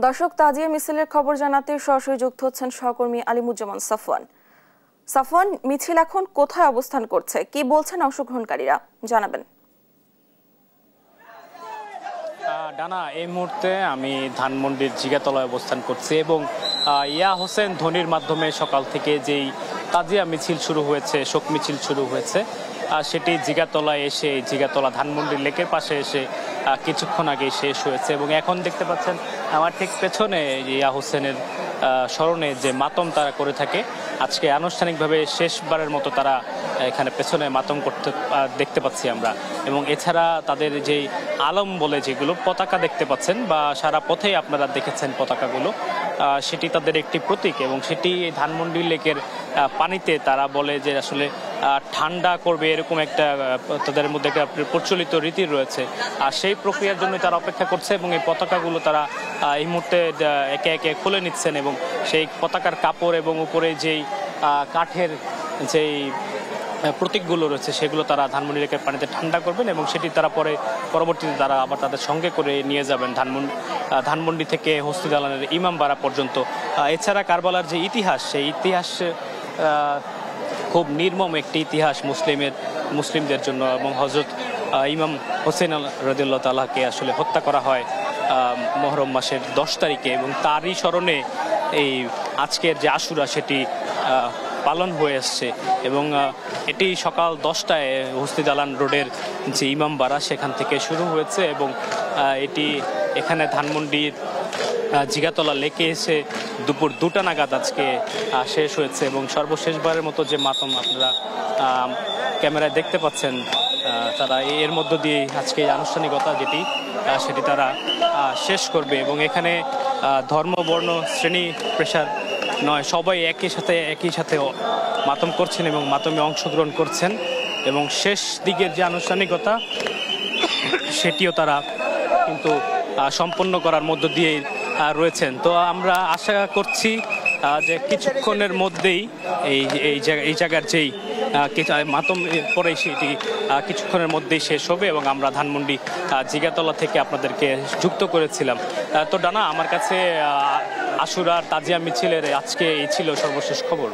দর্শক, তাজিয়া মিছিলের খবর জানাতে সরাসরি যুক্ত হচ্ছেন সহকর্মী আলিমুজ্জামান সাফওয়ান। সাফওয়ান, মিছিল এখন কোথায় অবস্থান করছে, কি বলছেন অংশগ্রহণকারীরা, জানাবেন। ডানা, এই মুহূর্তে আমি ধানমন্ডির জিগাতলায় অবস্থান করছি এবং ইয়া হোসেন ধ্বনির মাধ্যমে সকাল থেকে যেই তাজিয়া মিছিল শুরু হয়েছে, শোক মিছিল শুরু হয়েছে, সেটি জিগাতলায় এসে, জিগাতলা ধানমন্ডির লেকের পাশে এসে কিছুক্ষণ আগে শেষ হয়েছে। এবং এখন দেখতে পাচ্ছেন আমার ঠিক পেছনে ইয়া হোসেনের স্মরণে যে মাতম তারা করে থাকে, আজকে আনুষ্ঠানিকভাবে শেষবারের মতো তারা এখানে পেছনে মাতম করতে দেখতে পাচ্ছি আমরা। এবং এছাড়া তাদের যেই আলম বলে যেগুলো পতাকা দেখতে পাচ্ছেন, বা সারা পথেই আপনারা দেখেছেন পতাকাগুলো, সেটি তাদের একটি প্রতীক। এবং সেটি ধানমন্ডি লেকের পানিতে তারা বলে যে আসলে ঠান্ডা করবে, এরকম একটা তাদের মধ্যে একটা প্রচলিত রীতি রয়েছে। আর সেই প্রক্রিয়ার জন্য তারা অপেক্ষা করছে এবং এই পতাকাগুলো তারা এই মুহূর্তে একে একে খুলে নিচ্ছেন। এবং সেই পতাকার কাপড় এবং উপরে যেই কাঠের যেই প্রতীকগুলো রয়েছে সেগুলো তারা ধানমন্ডি লেকের পানিতে ঠান্ডা করবেন এবং সেটি তারা পরবর্তীতে তারা আবার তাদের সঙ্গে করে নিয়ে যাবেন ধানমন্ডি থেকে হস্তি দালানের ইমামবাড়া পর্যন্ত। এছাড়া কারবালার যে ইতিহাস, সেই ইতিহাস খুব নির্মম একটি ইতিহাস মুসলিমদের জন্য। এবং হযরত ইমাম হোসেন রাদিয়াল্লাহু তাআলাকে আসলে হত্যা করা হয় মুহররম মাসের 10 তারিখে, এবং তারই স্মরণে এই আজকের যে আশুরা সেটি পালন হয়ে আসছে। এবং এটি সকাল 10টায় হস্তি দালান রোডের যে ইমামবাড়া সেখান থেকে শুরু হয়েছে এবং এটি এখানে ধানমন্ডির জিগাতলা লেকে এসে দুপুর 2টা নাগাদ আজকে শেষ হয়েছে। এবং সর্বশেষবারের মতো যে মাতম আপনারা ক্যামেরায় দেখতে পাচ্ছেন, তারা এর মধ্য দিয়ে আজকে আনুষ্ঠানিকতা সেটি তারা শেষ করবে। এবং এখানে ধর্ম, বর্ণ, শ্রেণী, পেশার নয়, সবাই একই সাথে মাতম করছেন এবং মাতমে অংশগ্রহণ করছেন। এবং শেষ দিকের যে আনুষ্ঠানিকতা সেটিও তারা কিন্তু সম্পন্ন করার মধ্য দিয়ে রয়েছেন। তো আমরা আশা করছি যে কিছুক্ষণের মধ্যেই এই জায়গার যেই মাতম পরে সেটি কিছুক্ষণের মধ্যেই শেষ হবে এবং আমরা ধানমন্ডি জিগাতলা থেকে আপনাদেরকে যুক্ত করেছিলাম। তো ডানা, আমার কাছে আশুরার তাজিয়া মিছিলের আজকে এই ছিল সর্বশেষ খবর।